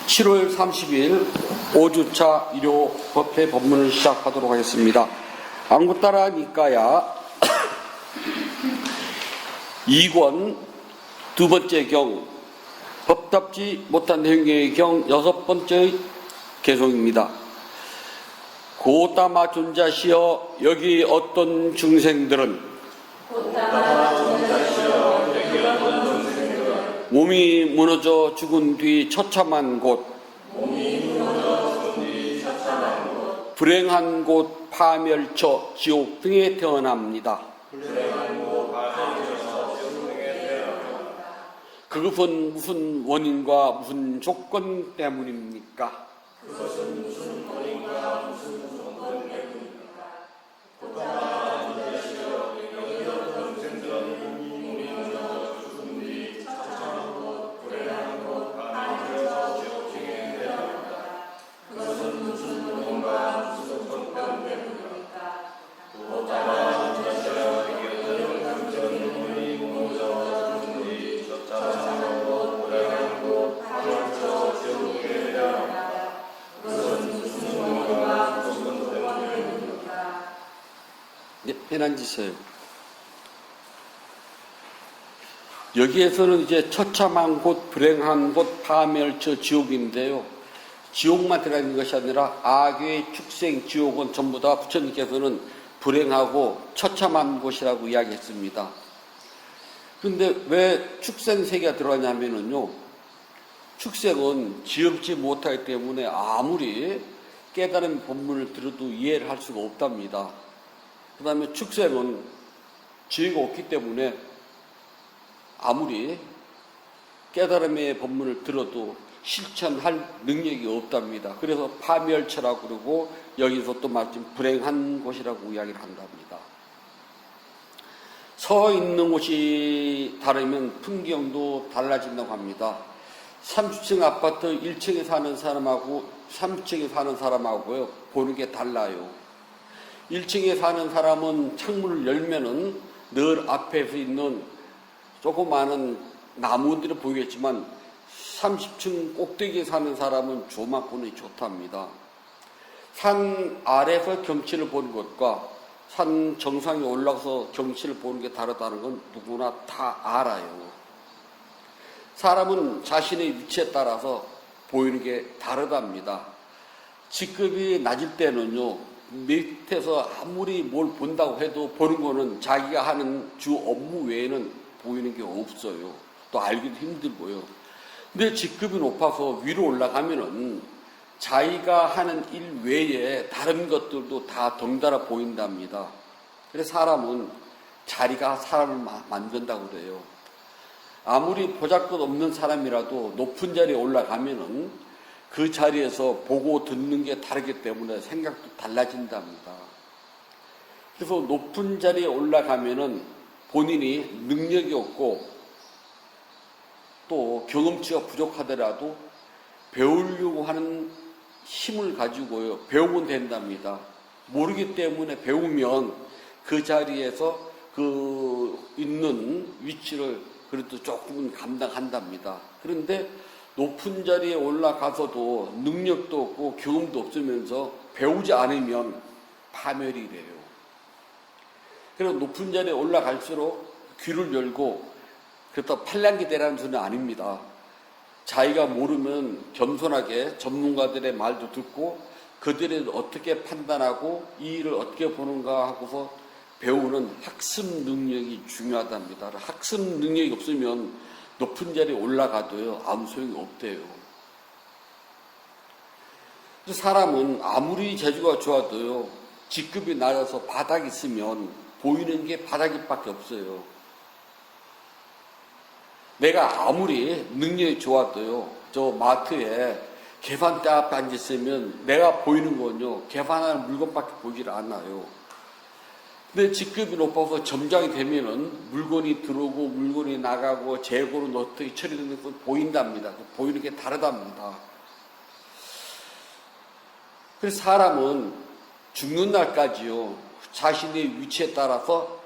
7월 30일 5주차 일요법회 법문을 시작하도록 하겠습니다. 안구따라 니까야 2권 두 번째 경 법답지 못한 행위의 경 여섯 번째 개송입니다. 고따마 존자시여 여기 어떤 중생들은 몸이 무너져 죽은 뒤 처참한 곳, 불행한 곳, 파멸처, 지옥 등에 태어납니다. 그것은 무슨 원인과 무슨 조건 때문입니까? 해난지서요. 여기에서는 이제 처참한 곳, 불행한 곳, 파멸처, 지옥인데요. 지옥만 들어있는 것이 아니라 악의 축생, 지옥은 전부 다 부처님께서는 불행하고 처참한 곳이라고 이야기했습니다. 그런데 왜 축생세계가 들어가냐면요. 축생은 지음치 못하기 때문에 아무리 깨달은 본문을 들어도 이해를 할 수가 없답니다. 그 다음에 축생은 지혜가 없기 때문에 아무리 깨달음의 법문을 들어도 실천할 능력이 없답니다. 그래서 파멸처라고 그러고 여기서 또 마침 불행한 곳이라고 이야기를 한답니다. 서 있는 곳이 다르면 풍경도 달라진다고 합니다. 30층 아파트 1층에 사는 사람하고 3층에 사는 사람하고요 보는 게 달라요. 1층에 사는 사람은 창문을 열면은 늘 앞에서 있는 조그마한 나무들이 보이겠지만 30층 꼭대기에 사는 사람은 조망권이 좋답니다. 산 아래에서 경치를 보는 것과 산 정상에 올라가서 경치를 보는 게 다르다는 건 누구나 다 알아요. 사람은 자신의 위치에 따라서 보이는 게 다르답니다. 직급이 낮을 때는요. 밑에서 아무리 뭘 본다고 해도 보는 거는 자기가 하는 주 업무 외에는 보이는 게 없어요. 또 알기도 힘들고요. 근데 직급이 높아서 위로 올라가면은 자기가 하는 일 외에 다른 것들도 다 덩달아 보인답니다. 그래서 사람은 자리가 사람을 만든다고 그래요. 아무리 보잘것없는 사람이라도 높은 자리에 올라가면은 그 자리에서 보고 듣는 게 다르기 때문에 생각도 달라진답니다. 그래서 높은 자리에 올라가면은 본인이 능력이 없고 또 경험치가 부족하더라도 배우려고 하는 힘을 가지고요. 배우면 된답니다. 모르기 때문에 배우면 그 자리에서 그 있는 위치를 그래도 조금은 감당한답니다. 그런데 높은 자리에 올라가서도 능력도 없고 경험도 없으면서 배우지 않으면 파멸이래요. 그래서 높은 자리에 올라갈수록 귀를 열고 그렇다고 팔랑귀 대라는 소리는 아닙니다. 자기가 모르면 겸손하게 전문가들의 말도 듣고 그들이 어떻게 판단하고 이 일을 어떻게 보는가 하고서 배우는 학습 능력이 중요하답니다. 학습 능력이 없으면 높은 자리에 올라가도요, 아무 소용이 없대요. 사람은 아무리 재주가 좋아도요, 직급이 낮아서 바닥이 있으면 보이는 게 바닥밖에 없어요. 내가 아무리 능력이 좋아도요, 저 마트에 계산대 앞에 앉았으면 내가 보이는 건요, 계산하는 물건밖에 보이질 않아요. 근데 직급이 높아서 점장이 되면은 물건이 들어오고 물건이 나가고 재고는 어떻게 처리되는 거 보인답니다. 보이는 게 다르답니다. 그래서 사람은 죽는 날까지요, 자신의 위치에 따라서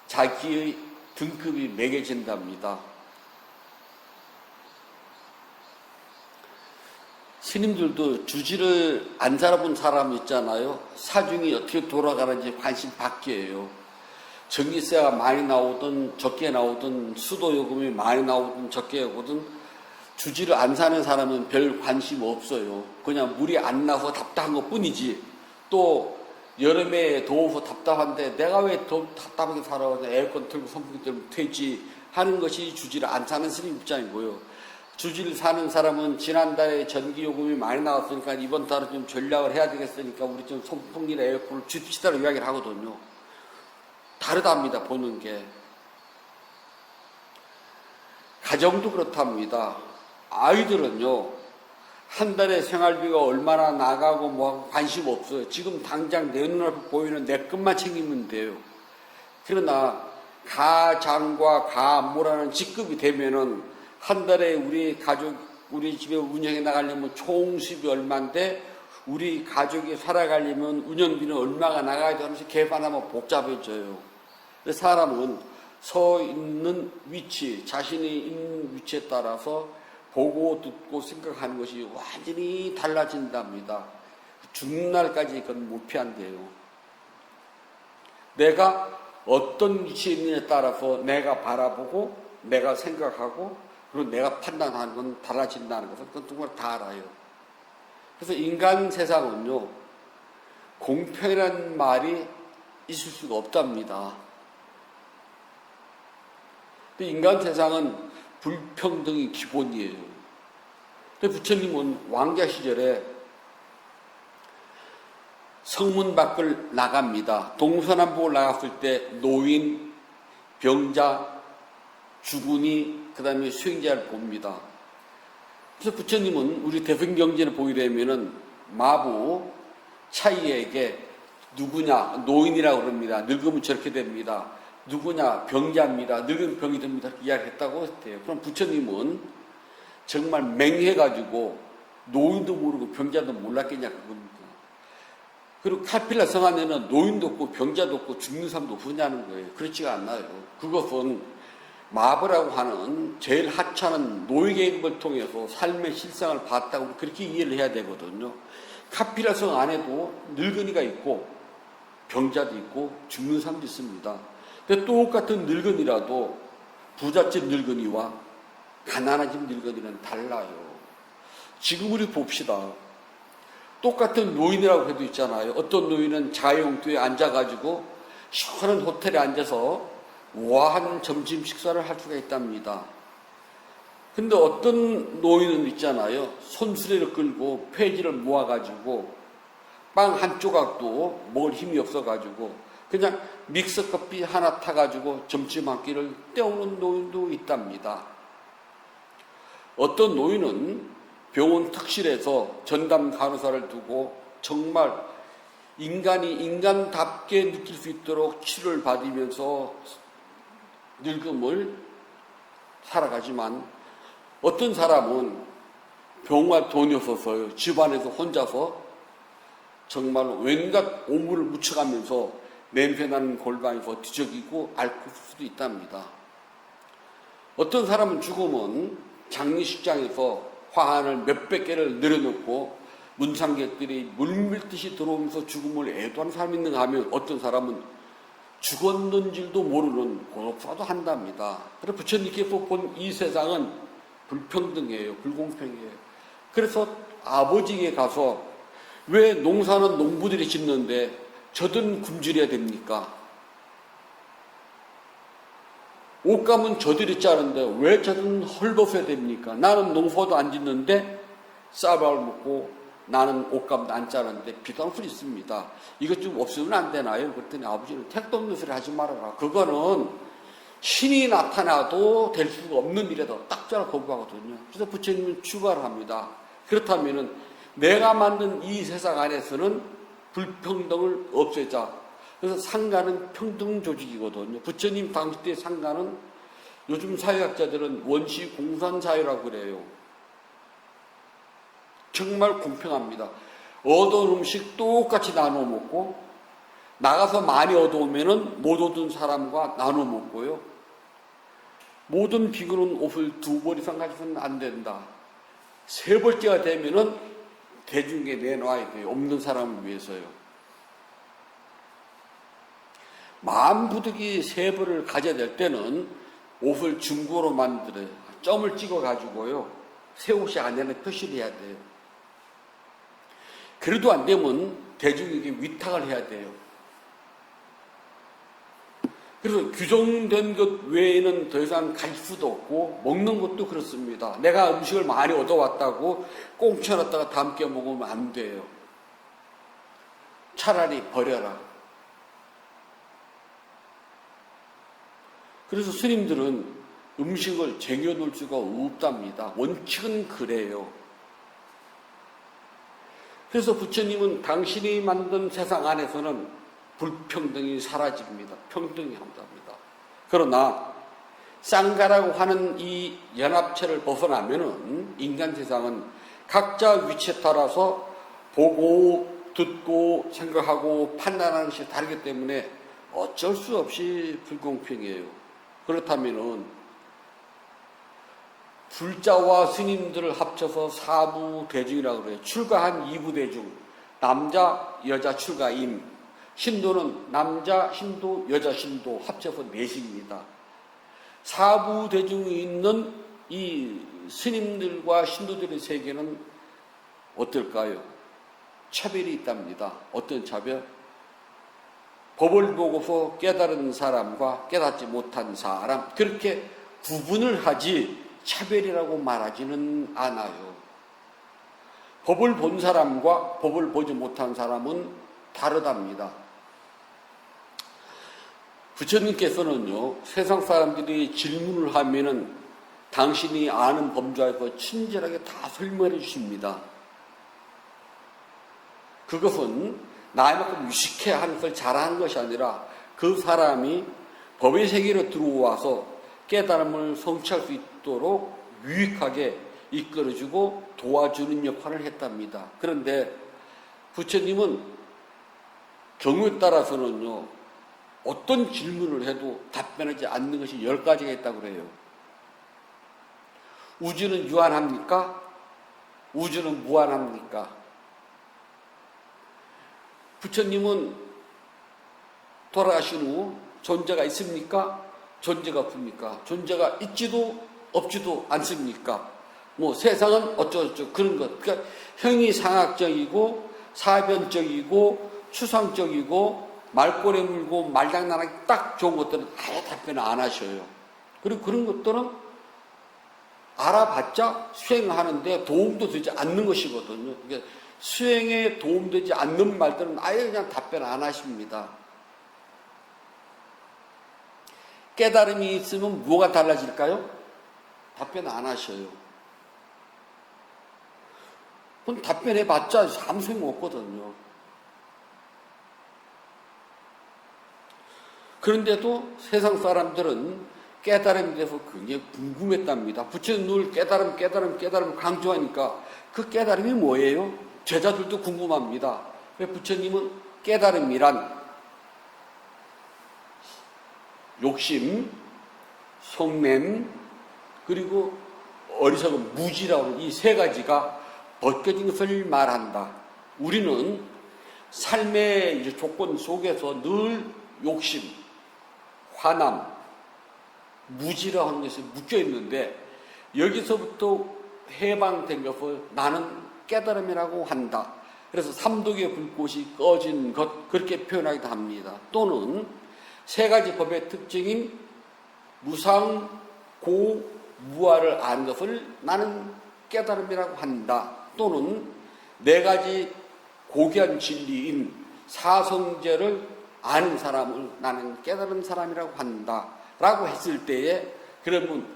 자기의 등급이 매겨진답니다. 스님들도 주지를 안 살아본 사람 있잖아요. 사중이 어떻게 돌아가는지 관심 밖이에요. 전기세가 많이 나오든 적게 나오든 수도요금이 많이 나오든 적게 오든 주지를 안 사는 사람은 별 관심 없어요. 그냥 물이 안 나서 답답한 것 뿐이지. 또 여름에 더워서 답답한데 내가 왜 더 답답하게 살아? 에어컨 틀고 선풍기 틀면 되지 하는 것이 주지를 안 사는 스님 입장이고요. 주지를 사는 사람은 지난달에 전기요금이 많이 나왔으니까 이번 달은 좀 전략을 해야 되겠으니까 우리 좀 선풍기나 에어컨을 줍시다라고 이야기를 하거든요. 다르답니다, 보는 게. 가정도 그렇답니다. 아이들은요, 한 달에 생활비가 얼마나 나가고 뭐하고 관심 없어요. 지금 당장 내 눈앞에 보이는 내 것만 챙기면 돼요. 그러나 가장과 가모라는 직급이 되면은 한 달에 우리 가족, 우리 집에 운영해 나가려면 총 수입이 얼마인데 우리 가족이 살아가려면 운영비는 얼마가 나가야 돼 하면서 계산하면 복잡해져요. 사람은 서 있는 위치, 자신이 있는 위치에 따라서 보고 듣고 생각하는 것이 완전히 달라진답니다. 죽는 날까지 그건 못 피한대요. 내가 어떤 위치에 있느냐에 따라서 내가 바라보고 내가 생각하고 그리고 내가 판단하는 건 달라진다는 것은 그건 정말 다 알아요. 그래서 인간 세상은요, 공평이라는 말이 있을 수가 없답니다. 인간 세상은 불평등이 기본이에요. 부처님은 왕자 시절에 성문 밖을 나갑니다. 동서남북을 나갔을 때 노인, 병자, 주군이 그 다음에 수행자를 봅니다. 그래서 부처님은 우리 대승경전을 보게 되면은 마부 차이에게 누구냐, 노인이라고 그럽니다. 늙으면 저렇게 됩니다. 누구냐, 병자입니다. 늙으면 병이 됩니다. 이렇게 이야기했다고 했대요. 그럼 부처님은 정말 맹해가지고 노인도 모르고 병자도 몰랐겠냐 그겁니다. 그리고 카필라 성 안에는 노인도 없고 병자도 없고 죽는 사람도 없느냐는 거예요. 그렇지가 않나요. 그것은 마부라고 하는 제일 하찮은 노예 계급을 통해서 삶의 실상을 봤다고 그렇게 이해를 해야 되거든요. 카필라 성 안에도 늙은이가 있고 병자도 있고 죽는 사람도 있습니다. 근데 똑같은 늙은이라도 부잣집 늙은이와 가난한 집 늙은이는 달라요. 지금 우리 봅시다. 똑같은 노인이라고 해도 있잖아요. 어떤 노인은 자영투에 앉아가지고 시원한 호텔에 앉아서 우아한 점심 식사를 할 수가 있답니다. 근데 어떤 노인은 있잖아요. 손수레를 끌고 폐지를 모아가지고 빵 한 조각도 먹을 힘이 없어가지고 그냥 믹서커피 하나 타가지고 점심 한 끼를 때우는 노인도 있답니다. 어떤 노인은 병원 특실에서 전담 간호사를 두고 정말 인간이 인간답게 느낄 수 있도록 치료를 받으면서 늙음을 살아가지만 어떤 사람은 병원 돈이 없어서요. 집안에서 혼자서 정말 왠가 오물을 묻혀가면서 냄새나는 골방에서 뒤적이고 앓고 수도 있답니다. 어떤 사람은 죽으면 장례식장에서 화환을 몇백 개를 늘어놓고 문상객들이 물밀듯이 들어오면서 죽음을 애도하는 사람이 있는가 하면 어떤 사람은 죽었는지도 모르는 고독사도 한답니다. 그래서 부처님께서 본 이 세상은 불평등해요. 불공평해요. 그래서 아버지에게 가서 왜 농사는 농부들이 짓는데 저들은 굶주려야 됩니까? 옷감은 저들이 짜는데 왜 저들은 헐벗어야 됩니까? 나는 농사도 안 짓는데 쌀밥을 먹고 나는 옷감도 안 짜는데 비단 소리 있습니다. 이것 좀 없으면 안 되나요? 그랬더니 아버지는 택도 없는 소리 하지 말아라. 그거는 신이 나타나도 될 수가 없는 일에다 딱 잘라 거부하거든요. 그래서 부처님은 추가를 합니다. 그렇다면은 내가 만든 이 세상 안에서는 불평등을 없애자. 그래서 상가는 평등 조직이거든요. 부처님 당시 때 상가는 요즘 사회학자들은 원시 공산사회라고 그래요. 정말 공평합니다. 얻어온 음식 똑같이 나눠 먹고 나가서 많이 얻어오면은 못 얻은 사람과 나눠 먹고요. 모든 비구는 옷을 2벌 이상 가지고는 안 된다. 3벌째가 되면은 대중에 내놔야 돼요. 없는 사람을 위해서요. 마음 부득이 세벌을 가져야 될 때는 옷을 중고로 만들어요. 점을 찍어 가지고요. 새 옷이 안에는 표시를 해야 돼요. 그래도 안 되면 대중에게 위탁을 해야 돼요. 그래서 규정된 것 외에는 더 이상 갈 수도 없고, 먹는 것도 그렇습니다. 내가 음식을 많이 얻어왔다고 꽁쳐놨다가 다음 게 먹으면 안 돼요. 차라리 버려라. 그래서 스님들은 음식을 쟁여놓을 수가 없답니다. 원칙은 그래요. 그래서 부처님은 당신이 만든 세상 안에서는 불평등이 사라집니다. 평등이 한답니다. 그러나 쌍가라고 하는 이 연합체를 벗어나면은 인간 세상은 각자 위치에 따라서 보고 듣고 생각하고 판단하는 것이 다르기 때문에 어쩔 수 없이 불공평해요. 그렇다면은 불자와 스님들을 합쳐서 사부대중이라고 그래요. 출가한 이부대중, 남자, 여자 출가임, 신도는 남자 신도, 여자 신도 합쳐서 넷입니다. 사부대중이 있는 이 스님들과 신도들의 세계는 어떨까요? 차별이 있답니다. 어떤 차별? 법을 보고서 깨달은 사람과 깨닫지 못한 사람, 그렇게 구분을 하지 차별이라고 말하지는 않아요. 법을 본 사람과 법을 보지 못한 사람은 다르답니다. 부처님께서는요, 세상 사람들이 질문을 하면은 당신이 아는 범주에서 친절하게 다 설명해 주십니다. 그것은 나이만큼 유식해 하는 걸 잘하는 것이 아니라 그 사람이 법의 세계로 들어와서 깨달음을 성취할 수 있도록 유익하게 이끌어주고 도와주는 역할을 했답니다. 그런데 부처님은 경우에 따라서는요, 어떤 질문을 해도 답변하지 않는 것이 10가지가 있다고 그래요. 우주는 유한합니까? 우주는 무한합니까? 부처님은 돌아가신 후 존재가 있습니까? 존재가 없습니까? 존재가 있지도 없지도 않습니까? 뭐 세상은 어쩌고저쩌고 그런 것. 그러니까 형이상학적이고 사변적이고 추상적이고 말꼬리 물고 말장난하기 딱 좋은 것들은 아예 답변을 안 하셔요. 그리고 그런 것들은 알아봤자 수행하는데 도움도 되지 않는 것이거든요. 그러니까 수행에 도움되지 않는 말들은 아예 그냥 답변 안 하십니다. 깨달음이 있으면 뭐가 달라질까요? 답변 안 하셔요. 그건 답변해봤자 아무 소용 없거든요. 그런데도 세상 사람들은 깨달음에 대해서 굉장히 궁금했답니다. 부처님 늘 깨달음 강조하니까 그 깨달음이 뭐예요? 제자들도 궁금합니다. 부처님은 깨달음이란 욕심, 속냄, 그리고 어리석은 무지라고 하는 이 세 가지가 벗겨진 것을 말한다. 우리는 삶의 조건 속에서 늘 욕심, 화남, 무지라고 하는 것이 묶여 있는데 여기서부터 해방된 것을 나는 깨달음이라고 한다. 그래서 삼독의 불꽃이 꺼진 것, 그렇게 표현하기도 합니다. 또는 세 가지 법의 특징인 무상, 고, 무아를 아는 것을 나는 깨달음이라고 한다. 또는 네 가지 고귀한 진리인 사성제를 아는 사람을 나는 깨달은 사람이라고 한다. 라고 했을 때에 그러면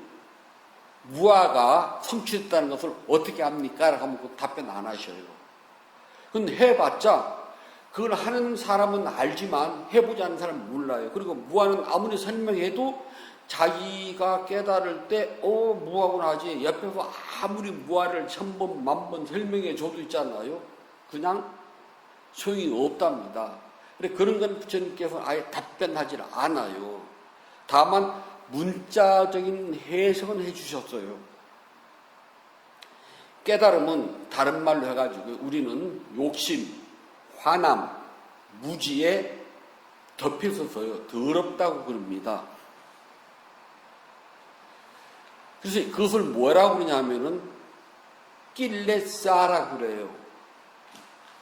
무아가 성취했다는 것을 어떻게 합니까? 라고 하면 그 답변 안 하셔요. 근데 해봤자 그걸 하는 사람은 알지만 해보지 않는 사람은 몰라요. 그리고 무아는 아무리 설명해도 자기가 깨달을 때 무아구나 하지 옆에서 아무리 무아를 1000번, 10,000번 설명해 줘도 있잖아요. 그냥 소용이 없답니다. 그런 건 부처님께서 아예 답변하지 않아요. 다만 문자적인 해석은 해주셨어요. 깨달음은 다른 말로 해가지고 우리는 욕심, 화남, 무지에 덮여서요 더럽다고 그럽니다. 그래서 그것을 뭐라고 그러냐면은 낄레싸라고 그래요.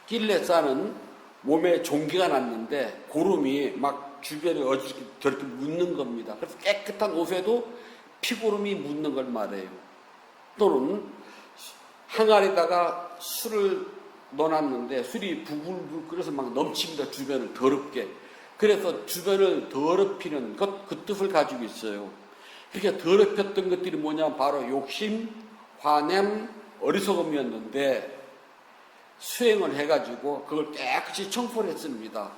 낄레싸는 몸에 종기가 났는데 고름이 막 주변에 어지럽게 저렇게 묻는 겁니다. 그래서 깨끗한 옷에도 피고름이 묻는 걸 말해요. 또는 항아리에다가 술을 넣어놨는데 술이 부글부글 끓여서 막 넘칩니다. 주변을 더럽게. 그래서 주변을 더럽히는 것, 그 뜻을 가지고 있어요. 그렇게 더럽혔던 것들이 뭐냐면 바로 욕심, 화냄, 어리석음이었는데 수행을 해가지고 그걸 깨끗이 청소를 했습니다.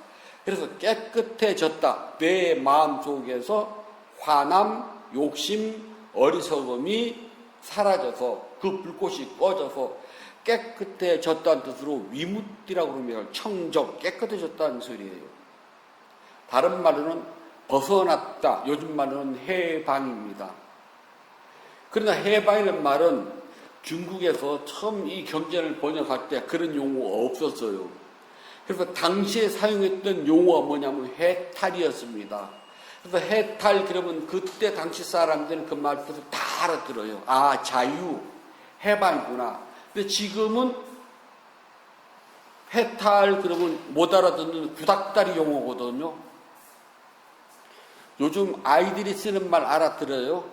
그래서 깨끗해졌다. 내 마음속에서 화남, 욕심, 어리석음이 사라져서 그 불꽃이 꺼져서 깨끗해졌다는 뜻으로 위무띠라고 그러면 청정, 깨끗해졌다는 소리예요. 다른 말로는 벗어났다. 요즘 말로는 해방입니다. 그러나 해방이라는 말은 중국에서 처음 이 경전을 번역할 때 그런 용어가 없었어요. 그래서 당시에 사용했던 용어가 뭐냐면 해탈이었습니다. 그래서 해탈 그러면 그때 당시 사람들은 그 말 뜻을 다 알아들어요. 아, 자유, 해방이구나. 근데 지금은 해탈 그러면 못 알아듣는 구닥다리 용어거든요. 요즘 아이들이 쓰는 말 알아들어요?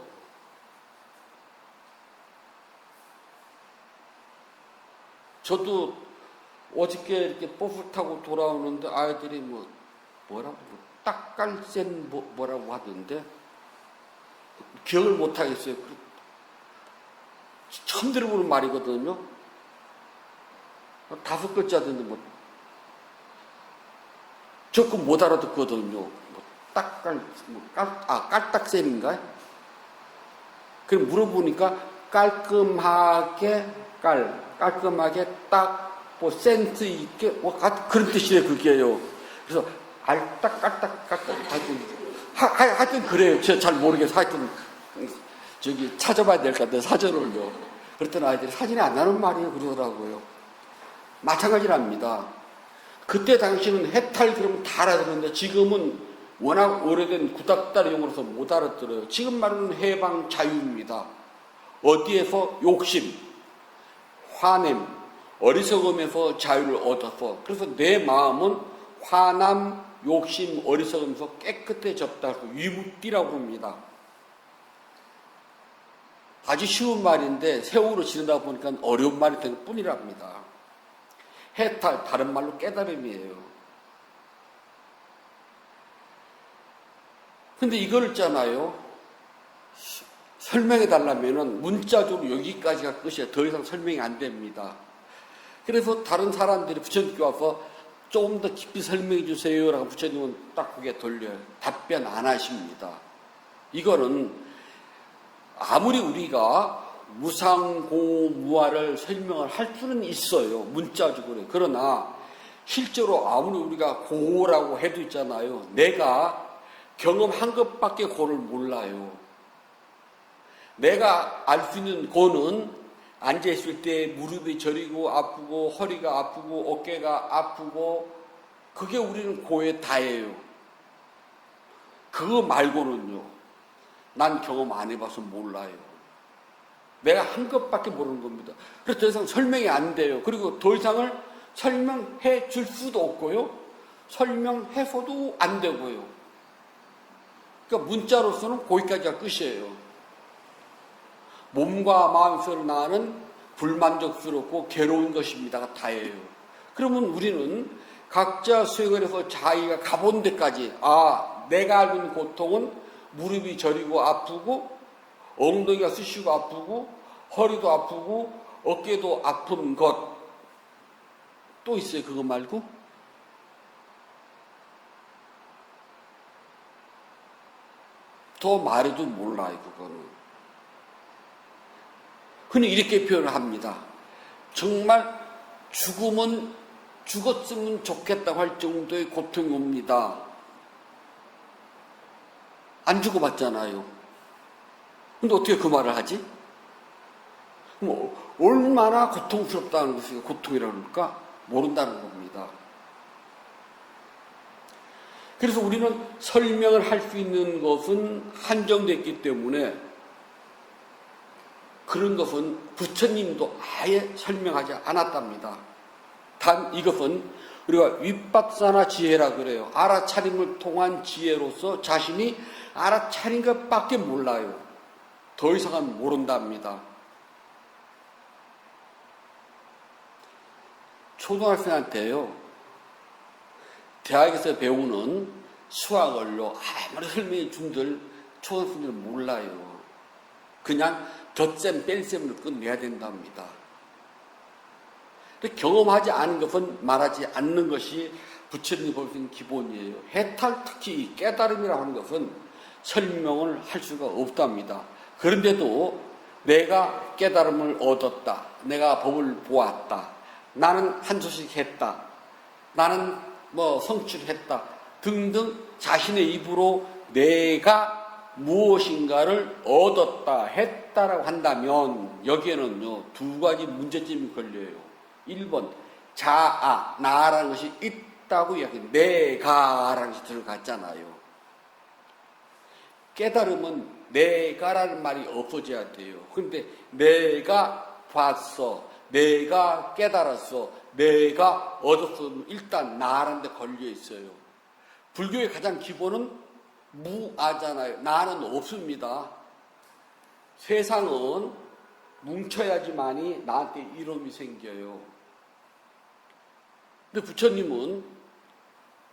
저도 어저께 이렇게 버스 타고 돌아오는데 아이들이 뭐라고 딱깔센 뭐라고 하던데 기억을 못 하겠어요. 처음 들어보는 말이거든요. 5글자던데 저거 못 알아듣거든요. 깔딱센인가? 그럼 물어보니까 깔끔하게 깔끔하게 딱 센스 있게 그런 뜻이에요. 그게요. 그래서 깔딱 하여튼 그래요. 제가 잘 모르겠어요. 하여튼 저기 찾아봐야 될 것 같아요. 사전을요. 그랬더니 아이들이 사진이 안 나는 말이에요. 그러더라고요. 마찬가지랍니다. 그때 당시는 해탈 그러면 다 알아들었는데 지금은 워낙 오래된 구닥다리 용어로서 못 알아들어요. 지금 말하는 해방 자유입니다. 어디에서? 욕심, 화냄, 어리석음에서 자유를 얻어서. 그래서 내 마음은 화남, 욕심, 어리석음에서 깨끗해졌다고 위무띠라고 합니다. 아주 쉬운 말인데 세월을 지내다 보니까 어려운 말이 된 뿐이랍니다. 해탈, 다른 말로 깨달음이에요. 근데 이걸 있잖아요. 설명해 달라면은 문자적으로 여기까지가 끝이에요. 더 이상 설명이 안 됩니다. 그래서 다른 사람들이 부처님께 와서 조금 더 깊이 설명해 주세요라고 부처님은 딱 고개 돌려요. 답변 안 하십니다. 이거는 아무리 우리가 무상고무아를 설명을 할 수는 있어요. 문자적으로. 그러나 실제로 아무리 우리가 고라고 해도 있잖아요. 내가 경험한 것밖에 고를 몰라요. 내가 알 수 있는 고는 앉아있을 때 무릎이 저리고 아프고 허리가 아프고 어깨가 아프고 그게 우리는 고의 다예요. 그거 말고는요. 난 경험 안 해봐서 몰라요. 내가 한 것밖에 모르는 겁니다. 그래서 더 이상 설명이 안 돼요. 그리고 더 이상을 설명해 줄 수도 없고요. 설명해서도 안 되고요. 그러니까 문자로서는 거기까지가 끝이에요. 몸과 마음에서 나는 불만족스럽고 괴로운 것입니다가 다예요. 그러면 우리는 각자 수행을 해서 자기가 가본 데까지 내가 알고 있는 고통은 무릎이 저리고 아프고 엉덩이가 쑤시고 아프고 허리도 아프고 어깨도 아픈 것 또 있어요. 그거 말고 더 말해도 몰라요. 그거는 흔히 이렇게 표현을 합니다. 정말 죽으면 죽었으면 좋겠다고 할 정도의 고통이 옵니다. 안 죽어봤잖아요. 근데 어떻게 그 말을 하지? 얼마나 고통스럽다는 것이 고통이라고 그럴까? 모른다는 겁니다. 그래서 우리는 설명을 할 수 있는 것은 한정됐기 때문에 그런 것은 부처님도 아예 설명하지 않았답니다. 단 이것은 우리가 윗밥사나 지혜라 그래요. 알아차림을 통한 지혜로서 자신이 알아차린 것밖에 몰라요. 더 이상은 모른답니다. 초등학생한테요, 대학에서 배우는 수학을요, 아무리 설명해 준들 초등학생들은 몰라요. 그냥 덧셈 뺄셈을 끝내야 된답니다. 경험하지 않은 것은 말하지 않는 것이 부처님이 보여준 기본이에요. 해탈, 특히 깨달음이라고 하는 것은 설명을 할 수가 없답니다. 그런데도 내가 깨달음을 얻었다, 내가 법을 보았다, 나는 한 소식 했다, 나는 성취했다 등등 자신의 입으로 내가 무엇인가를 얻었다 했다라고 한다면 여기에는요 두 가지 문제점이 걸려요. 1번 자아, 나라는 것이 있다고 이야기, 내가라는 것이 들어갔잖아요. 깨달음은 내가라는 말이 없어져야 돼요. 그런데 내가 봤어, 내가 깨달았어, 내가 얻었어, 일단 나라는 데 걸려 있어요. 불교의 가장 기본은 무아잖아요. 나는 없습니다. 세상은 뭉쳐야지만이 나한테 이름이 생겨요. 근데 부처님은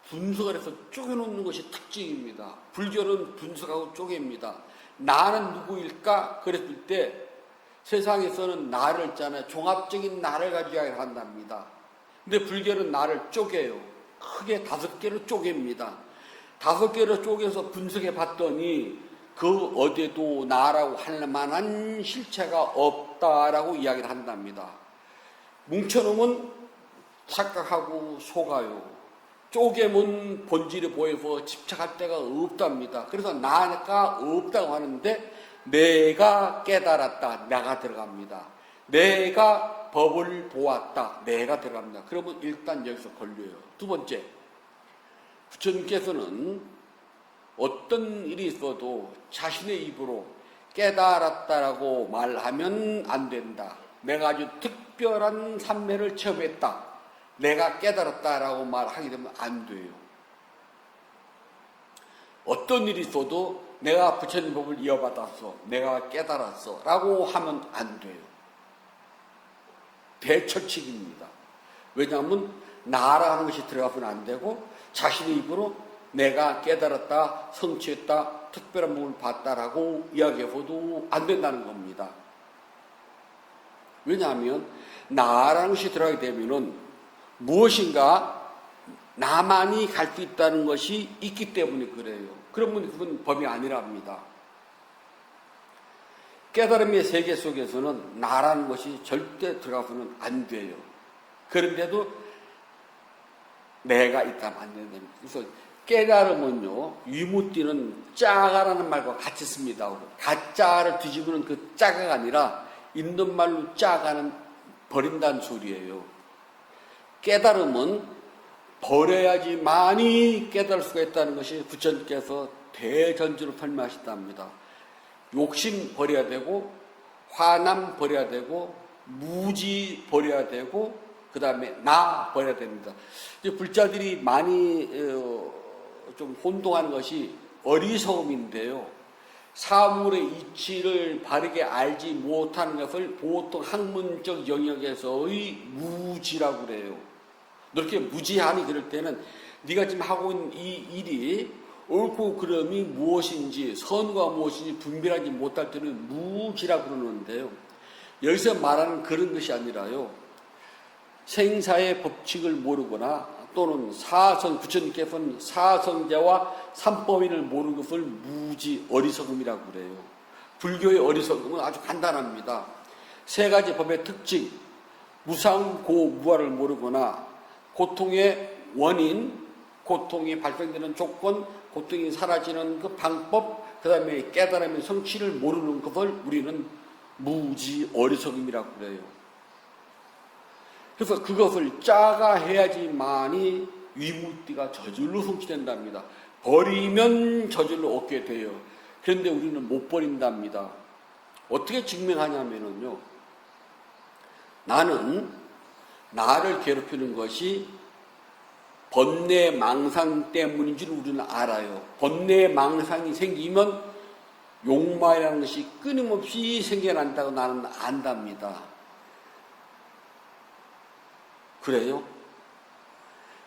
분석을 해서 쪼개놓는 것이 특징입니다. 불교는 분석하고 쪼갭니다. 나는 누구일까? 그랬을 때 세상에서는 나를 있잖아요. 종합적인 나를 가지고 한답니다. 근데 불교는 나를 쪼개요. 크게 5개로 쪼갭니다. 5개로 쪼개서 분석해 봤더니 그 어디에도 나라고 할 만한 실체가 없다라고 이야기를 한답니다. 뭉쳐놓으면 착각하고 속아요. 쪼개면 본질이 보여서 집착할 데가 없답니다. 그래서 나가 없다고 하는데 내가 깨달았다, 내가 들어갑니다. 내가 법을 보았다, 내가 들어갑니다. 그러면 일단 여기서 걸려요. 두 번째, 부처님께서는 어떤 일이 있어도 자신의 입으로 깨달았다라고 말하면 안 된다. 내가 아주 특별한 삼매를 체험했다, 내가 깨달았다라고 말하게 되면 안 돼요. 어떤 일이 있어도 내가 부처님 법을 이어받았어, 내가 깨달았어 라고 하면 안 돼요. 대처칙입니다. 왜냐하면 나라는 것이 들어가면 안 되고 자신의 입으로 내가 깨달았다, 성취했다, 특별한 법을 봤다라고 이야기해서도 안 된다는 겁니다. 왜냐하면 나라는 것이 들어가게 되면은 무엇인가 나만이 갈 수 있다는 것이 있기 때문에 그래요. 그러면 그건 법이 아니랍니다. 깨달음의 세계 속에서는 나라는 것이 절대 들어가서는 안 돼요. 그런데도 내가 있다면 안 된답니다. 그래서 깨달음은요, 위무띠는 짜가라는 말과 같이 씁니다. 가짜를 뒤집으면 그 짜가가 아니라 있는 말로 짜가는 버린다는 소리예요. 깨달음은 버려야지 많이 깨달을 수가 있다는 것이 부처님께서 대전제로 설명하셨답니다. 욕심 버려야 되고, 화남 버려야 되고, 무지 버려야 되고, 그 다음에 나 버려야 됩니다. 이제 불자들이 많이 좀 혼동하는 것이 어리석음인데요. 사물의 이치를 바르게 알지 못하는 것을 보통 학문적 영역에서의 무지라고 그래요. 이렇게 무지하니 그럴 때는 네가 지금 하고 있는 이 일이 옳고 그름이 무엇인지 선과 무엇인지 분별하지 못할 때는 무지라고 그러는데요. 여기서 말하는 그런 것이 아니라요, 생사의 법칙을 모르거나 또는 부처님께서는 사성자와 삼법인을 모르는 것을 무지, 어리석음이라고 그래요. 불교의 어리석음은 아주 간단합니다. 3가지 법의 특징, 무상고무아를 모르거나 고통의 원인, 고통이 발생되는 조건, 고통이 사라지는 그 방법, 그 다음에 깨달음의 성취를 모르는 것을 우리는 무지 어리석음이라고 그래요. 그래서 그것을 짜가 해야지만이 위무띠가 저절로 성취된답니다. 버리면 저절로 얻게 돼요. 그런데 우리는 못 버린답니다. 어떻게 증명하냐면요. 나는 나를 괴롭히는 것이 번뇌 망상 때문인 줄 우리는 알아요. 번뇌 망상이 생기면 욕망이라는 것이 끊임없이 생겨난다고 나는 안답니다. 그래요?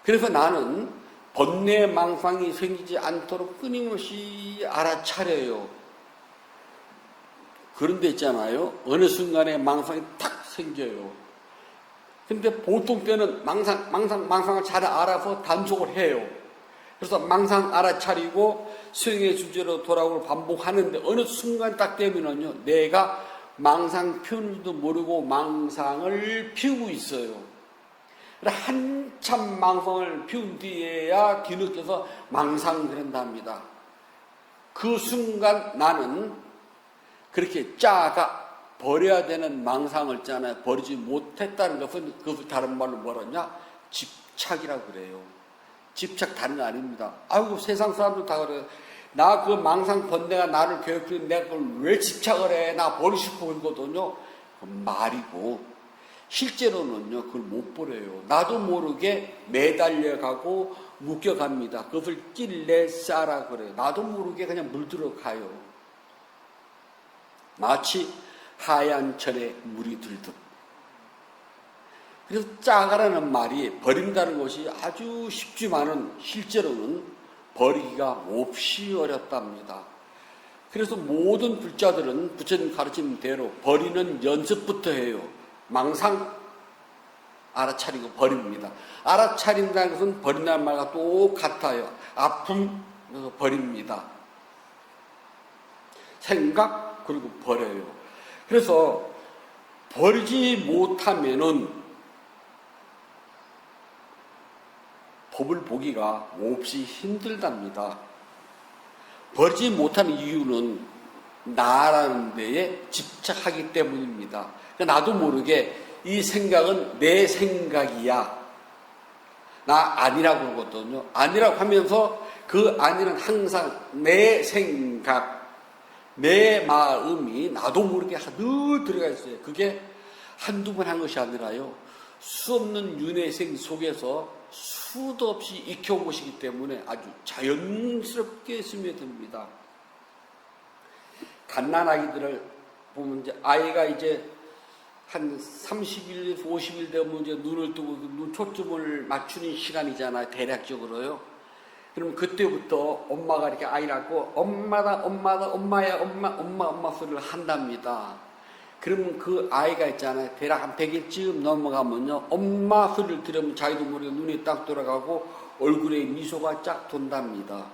그래서 나는 번뇌 망상이 생기지 않도록 끊임없이 알아차려요. 그런데 있잖아요. 어느 순간에 망상이 탁 생겨요. 근데 보통 때는 망상을 잘 알아서 단속을 해요. 그래서 망상 알아차리고 수행의 주제로 돌아오고 반복하는데 어느 순간 딱 되면은요, 내가 망상 피우는 줄도 모르고 망상을 피우고 있어요. 한참 망상을 피운 뒤에야 뒤늦게서 망상을 한답니다. 그 순간 나는 그렇게 짜가 버려야 되는 망상을 있잖아요. 버리지 못했다는 것은 그것을 다른 말로 뭐라냐? 집착이라고 그래요. 집착 다른 거 아닙니다. 아이고 세상 사람들 다 그래요. 나 그 망상 번뇌가 나를 괴롭히는 내가 그걸 왜 집착을 해? 나 버리고 싶어 그러거든요. 말이고 실제로는요 그걸 못 버려요. 나도 모르게 매달려가고 묶여갑니다. 그것을 찔레 싸라 그래요. 나도 모르게 그냥 물들어가요. 마치 하얀 철에 물이 들듯. 그래서 짜가라는 말이 버린다는 것이 아주 쉽지만은 실제로는 버리기가 몹시 어렵답니다. 그래서 모든 불자들은 부처님 가르침대로 버리는 연습부터 해요. 망상 알아차리고 버립니다. 알아차린다는 것은 버린다는 말과 똑같아요. 아픔 버립니다. 생각 그리고 버려요. 그래서 버리지 못하면은 법을 보기가 몹시 힘들답니다. 버리지 못하는 이유는 나라는 데에 집착하기 때문입니다. 그러니까 나도 모르게 이 생각은 내 생각이야. 나 아니라고 그러거든요. 아니라고 하면서 그 아니는 항상 내 생각, 내 마음이 나도 모르게 늘 들어가 있어요. 그게 한두 번 한 것이 아니라요. 수없는 윤회생 속에서 수도 없이 익혀온 것이기 때문에 아주 자연스럽게 스며듭니다. 갓난아기들을 보면 이제 아이가 이제 한 30일, 50일 되면 이제 눈을 뜨고 눈 초점을 맞추는 시간이잖아요. 대략적으로요. 그럼 그때부터 엄마가 이렇게 아이를 안고 엄마다, 엄마야, 엄마 소리를 한답니다. 그러면 그 아이가 있잖아요. 대략 한 100일쯤 넘어가면요. 엄마 소리를 들으면 자기도 모르게 눈이 딱 돌아가고 얼굴에 미소가 쫙 돈답니다.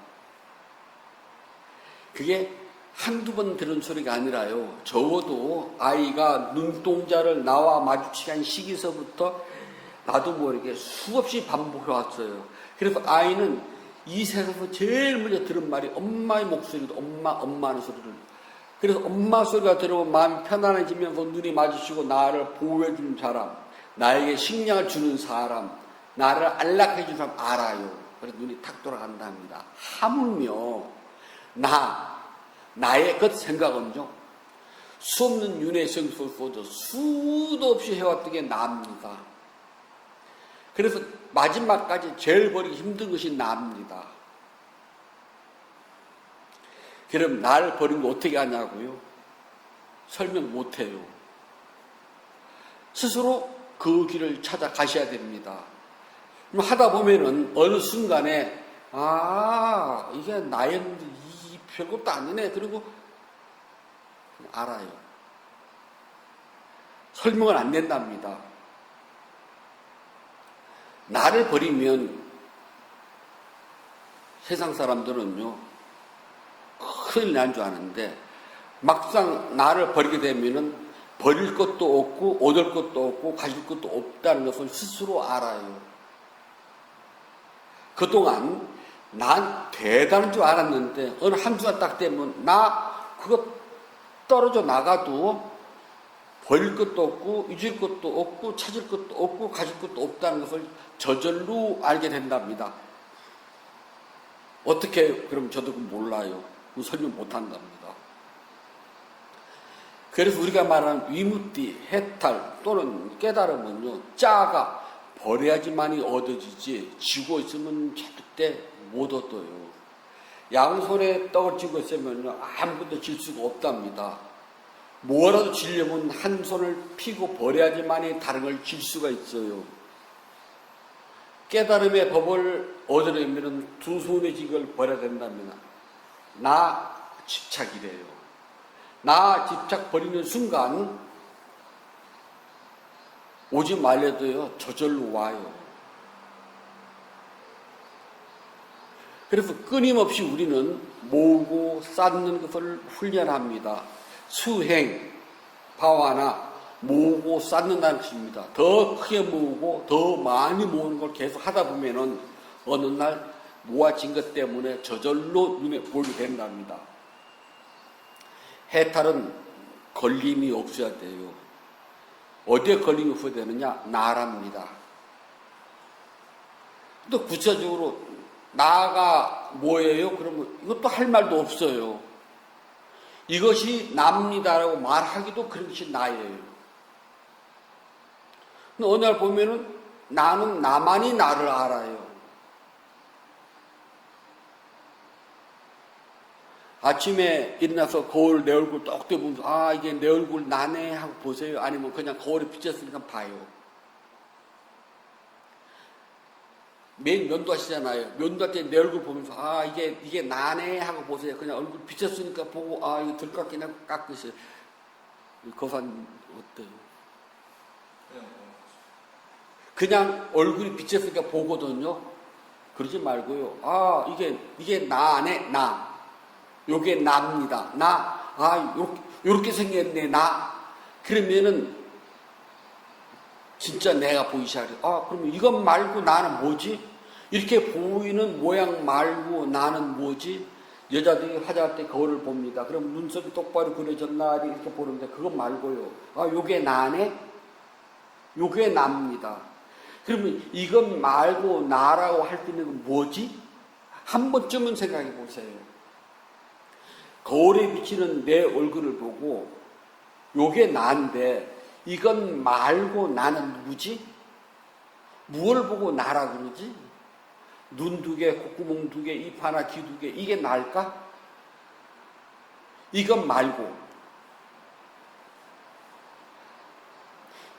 그게 한두 번 들은 소리가 아니라요. 적어도 아이가 눈동자를 나와 마주치게 한 시기서부터 나도 모르게 수없이 반복해 왔어요. 그래서 아이는 이 세상에서 제일 먼저 들은 말이 엄마의 목소리도 엄마 하는 소리를. 그래서 엄마 소리가 들어오면 마음이 편안해지면서 눈이 마주치고 나를 보호해주는 사람, 나에게 식량을 주는 사람, 나를 안락해주는 사람 알아요. 그래서 눈이 탁 돌아간답니다. 하물며 나의 그 생각은요, 수없는 윤회생 속에서도 수도 없이 해왔던 게 나입니다. 그래서 마지막까지 제일 버리기 힘든 것이 나입니다. 그럼 나를 버린 거 어떻게 하냐고요? 설명 못해요. 스스로 그 길을 찾아가셔야 됩니다. 하다 보면은 어느 순간에 이게 나였는데 별것도 아니네. 그리고 알아요. 설명은 안 된답니다. 나를 버리면 세상 사람들은요 큰일 난 줄 아는데 막상 나를 버리게 되면은 버릴 것도 없고 얻을 것도 없고 가질 것도 없다는 것을 스스로 알아요. 그동안 난 대단한 줄 알았는데 어느 한순간 딱 되면 나 그거 떨어져 나가도 버릴 것도 없고 잊을 것도 없고 찾을 것도 없고 가질 것도 없다는 것을 저절로 알게 된답니다. 어떻게 그럼 저도 몰라요. 설명 못한답니다. 그래서 우리가 말하는 위무띠, 해탈 또는 깨달음은요, 짜가 버려야지만이 얻어지지 쥐고 있으면 절대 못 얻어요. 양손에 떡을 쥐고 있으면요, 아무것도 질 수가 없답니다. 뭐라도 지려면 한 손을 피고 버려야지만이 다른 걸 질 수가 있어요. 깨달음의 법을 얻으려면 두 손에 쥔 걸 버려야 된답니다. 나 집착이래요. 나 집착 버리는 순간 오지 말래도요 저절로 와요. 그래서 끊임없이 우리는 모으고 쌓는 것을 훈련합니다. 수행, 바와나 모으고 쌓는다는 것입니다. 더 크게 모으고 더 많이 모으는 걸 계속 하다 보면은 어느 날 모아진 것 때문에 저절로 눈에 보이게 된답니다. 해탈은 걸림이 없어야 돼요. 어디에 걸림이 없어야 되느냐? 나랍니다. 또 구체적으로 나가 뭐예요? 그러면 이것도 할 말도 없어요. 이것이 납니다라고 말하기도 그런 것이 나예요. 근데 어느 날 보면은 나는 나만이 나를 알아요. 아침에 일어나서 거울 내 얼굴 똑 떼보면서 아 이게 내 얼굴 나네 하고 보세요. 아니면 그냥 거울에 비쳤으니까 봐요. 매일 면도하시잖아요. 면도할 때 내 얼굴 보면서 아 이게 나네 하고 보세요. 그냥 얼굴 비쳤으니까 보고 아 이거 덜 깎이나 깎으세요. 거산 어때요? 그냥 얼굴이 비쳤으니까 보거든요. 그러지 말고요. 아 이게 나네 나. 요게 나입니다. 나, 요렇게 생겼네, 나. 그러면은, 진짜 내가 보이기 시작해. 그러면 이것 말고 나는 뭐지? 이렇게 보이는 모양 말고 나는 뭐지? 여자들이 화장할 때 거울을 봅니다. 그럼 눈썹이 똑바로 그려졌나? 이렇게 보는데, 그것 말고요. 요게 나네? 요게 납니다. 그러면 이것 말고 나라고 할 수 있는 건 뭐지? 한 번쯤은 생각해 보세요. 거울에 비치는 내 얼굴을 보고 요게 나인데 이건 말고 나는 누구지? 무엇을 보고 나라 그러지? 눈 두 개, 콧구멍 두 개, 입 하나, 귀 두 개 이게 나일까? 이건 말고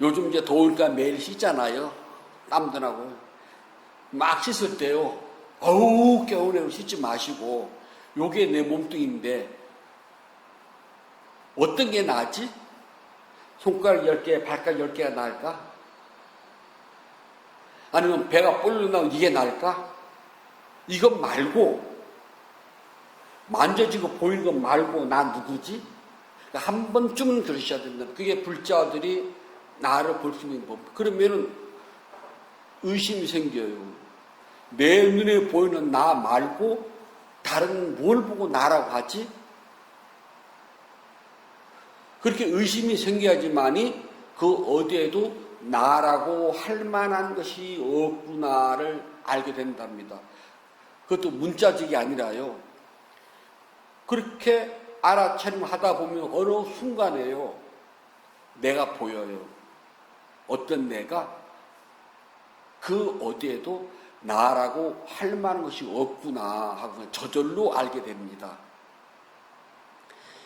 요즘 이제 더우니까 매일 씻잖아요. 땀도 나고 막 씻을 때요. 겨울에 씻지 마시고 요게 내 몸뚱이인데 어떤 게 나았지? 손가락 10개, 발가락 10개가 나을까? 아니면 배가 볼록 나오면 이게 나을까? 이것 말고 만져지고 보이는 것 말고 나 누구지? 한 번쯤은 그러셔야 된다. 그게 불자들이 나를 볼 수 있는 법. 그러면은 의심이 생겨요. 내 눈에 보이는 나 말고 다른 뭘 보고 나라고 하지? 그렇게 의심이 생겨야지만이 그 어디에도 나라고 할 만한 것이 없구나를 알게 된답니다. 그것도 문자적이 아니라요. 그렇게 알아차림 하다 보면 어느 순간에요. 내가 보여요. 어떤 내가 그 어디에도 나라고 할 만한 것이 없구나 하고 저절로 알게 됩니다.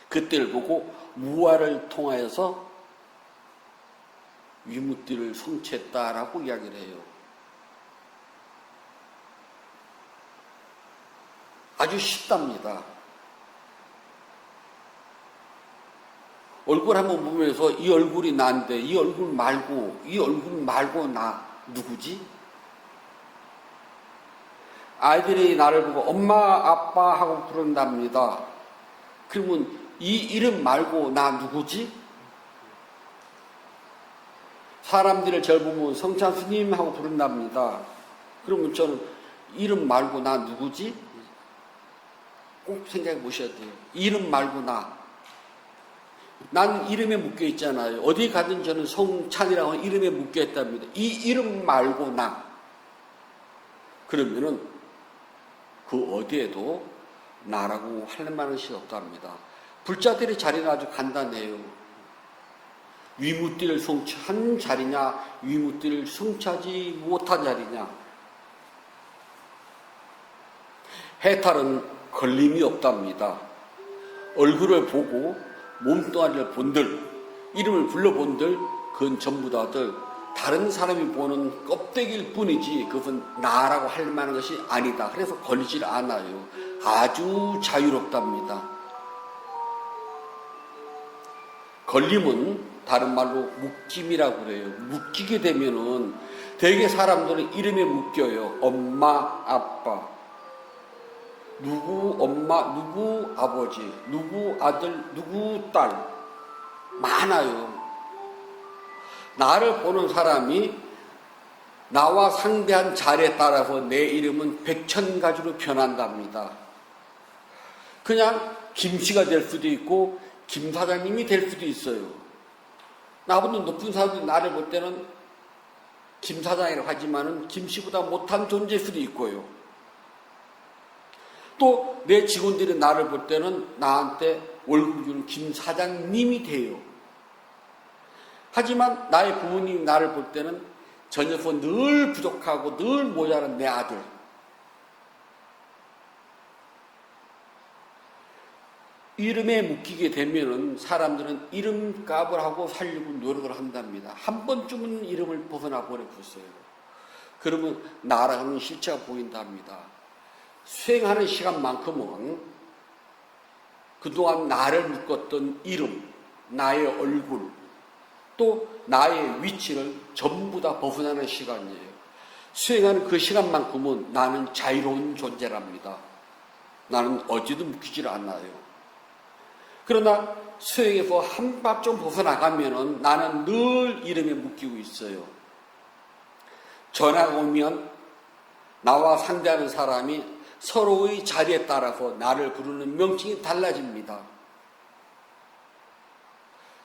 그때를 보고 무아를 통하여서 위무띠를 성취했다라고 이야기를 해요. 아주 쉽답니다. 얼굴 한번 보면서 이 얼굴이 나인데 이 얼굴 말고 나 누구지? 아이들이 나를 보고 엄마 아빠 하고 부른답니다. 그러면 이 이름 말고 나 누구지? 사람들을 절 보면 성찬 스님 하고 부른답니다. 그러면 저는 이름 말고 나 누구지? 꼭 생각해 보셔야 돼요. 이름 말고 나. 난 이름에 묶여 있잖아요. 어디 가든 저는 성찬이라고 하는 이름에 묶여 있답니다. 이 이름 말고 나. 그러면은 그 어디에도 나라고 할 만한 것이 없답니다. 불자들의 자리는 아주 간단해요. 위무띠를 성취한 자리냐, 위무띠를 성취하지 못한 자리냐. 해탈은 걸림이 없답니다. 얼굴을 보고 몸뚱아리를 본들, 이름을 불러본들, 그건 전부 다들 다른 사람이 보는 껍데기일 뿐이지 그것은 나라고 할 만한 것이 아니다. 그래서 걸리질 않아요. 아주 자유롭답니다. 걸림은 다른 말로 묶임이라고 그래요. 묶이게 되면은 대개 사람들은 이름에 묶여요. 엄마, 아빠. 누구 엄마, 누구 아버지, 누구 아들, 누구 딸. 많아요. 나를 보는 사람이 나와 상대한 자리에 따라서 내 이름은 백천가지로 변한답니다. 그냥 김씨가 될 수도 있고 김 사장님이 될 수도 있어요. 나보다 높은 사람들이 나를 볼 때는 김 사장이라고 하지만은 김씨보다 못한 존재일 수도 있고요. 또 내 직원들이 나를 볼 때는 나한테 월급 주는 김 사장님이 돼요. 하지만 나의 부모님이 나를 볼 때는 저 녀석 늘 부족하고 늘 모자란 내 아들. 이름에 묶이게 되면은 사람들은 이름값을 하고 살려고 노력을 한답니다. 한 번쯤은 이름을 벗어나 버려보세요. 그러면 나라는 실체가 보인답니다. 수행하는 시간만큼은 그동안 나를 묶었던 이름, 나의 얼굴, 또 나의 위치를 전부 다 벗어나는 시간이에요. 수행하는 그 시간만큼은 나는 자유로운 존재랍니다. 나는 어디도 묶이질 않아요. 그러나 수행에서 한 발 좀 벗어나가면은 나는 늘 이름에 묶이고 있어요. 전화가 오면 나와 상대하는 사람이 서로의 자리에 따라서 나를 부르는 명칭이 달라집니다.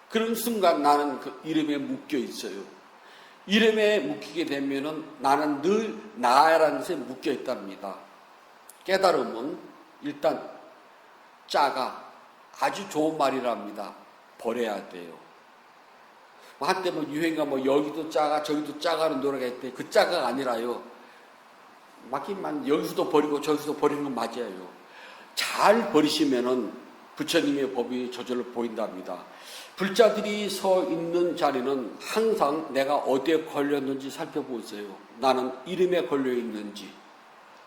그런 순간 나는 그 이름에 묶여 있어요. 이름에 묶이게 되면은 나는 늘 나라는 것에 묶여 있답니다. 깨달음은 일단 짜가 아주 좋은 말이랍니다. 버려야 돼요. 한때 유행가 여기도 짜가 저기도 짜가는 노래가 있대. 그 짜가 아니라요. 맞기만 여기서도 버리고 저기서도 버리는 건 맞아요. 잘 버리시면은 부처님의 법이 저절로 보인답니다. 불자들이 서 있는 자리는 항상 내가 어디에 걸렸는지 살펴보세요. 나는 이름에 걸려 있는지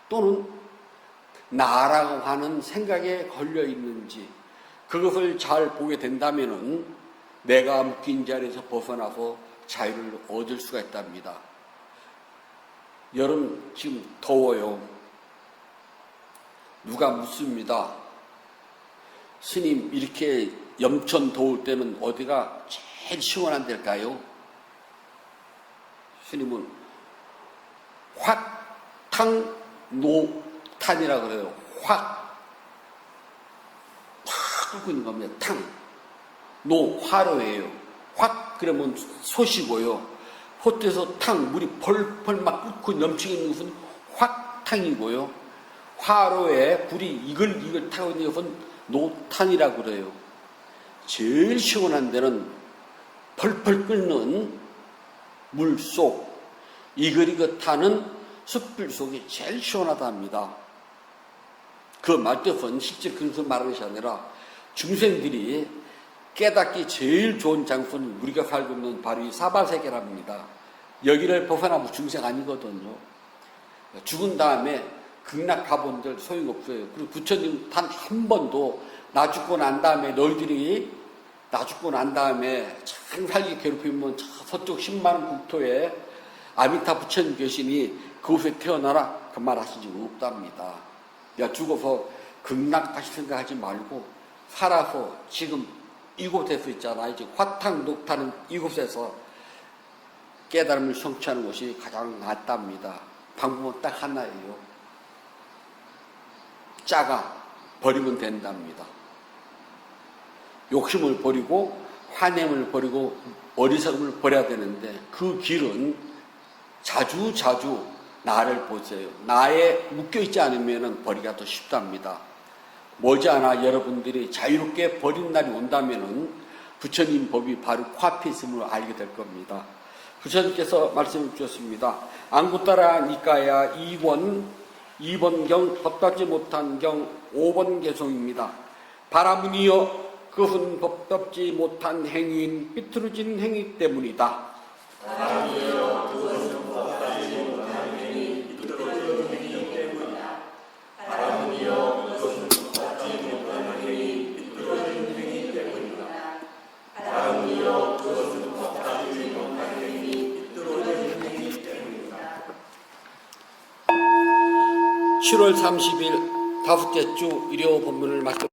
또는 나라고 하는 생각에 걸려 있는지 그것을 잘 보게 된다면은 내가 묶인 자리에서 벗어나서 자유를 얻을 수가 있답니다. 여름 지금 더워요. 누가 묻습니다. 스님 이렇게 염천 더울 때는 어디가 제일 시원한 데일까요? 스님은 확탕노탄이라고 그래요. 확 끓고 있는 겁니다. 탕. 노 화로예요. 확 그러면 솟이고요. 헛돼서 탕 물이 펄펄 막 끓고 넘치고 있는 것은 확탕이고요. 화로에 불이 이글 타고 있는 것은 노탄이라고 그래요. 제일 시원한 데는 펄펄 끓는 물속 이글이글 타는 숯불 속이 제일 시원하다 합니다. 그 말뜻은 실제 그런 말하는 것이 아니라 중생들이 깨닫기 제일 좋은 장소는 우리가 살고 있는 바로 이 사바세계랍니다. 여기를 벗어나면 중생 아니거든요. 죽은 다음에 극락 가본들 소용없어요. 그리고 부처님 단 한 번도 나 죽고 난 다음에 너희들이 나 죽고 난 다음에 참 살기 괴롭히면 서쪽 10만 국토에 아미타 부처님 계시니 그곳에 태어나라 그 말 하시지 없답니다. 야 죽어서 극락 다시 생각하지 말고 살아서 지금 이곳에서 있잖아. 이제 화탕 녹타는 이곳에서 깨달음을 성취하는 것이 가장 낫답니다. 방법은 딱 하나예요. 짜가 버리면 된답니다. 욕심을 버리고 화냄을 버리고 어리석음을 버려야 되는데 그 길은 자주 나를 보세요. 나에 묶여있지 않으면 버리기가 더 쉽답니다. 머지않아 여러분들이 자유롭게 버린 날이 온다면 부처님 법이 바로 코앞에 있음을 알게 될 겁니다. 부처님께서 말씀을 주셨습니다. 안구따라 니까야 2번경 법답지 못한 경 5번 개송입니다. 바라문이여 그훈 법답지 못한 행위인 삐뚤어진 행위 때문이다. 바라문이여 그것은 법답지 못한 행위 삐뚤어진 행위 때문이다. 바라문이여 그것은 법답지 못한 행위 삐뚤어진 행위 때문이다. 바라문이여 그것은 법답지 못한 행위 삐뚤어진 행위 때문이다. 7월 30일 다섯째 주 일요 본문을 말씀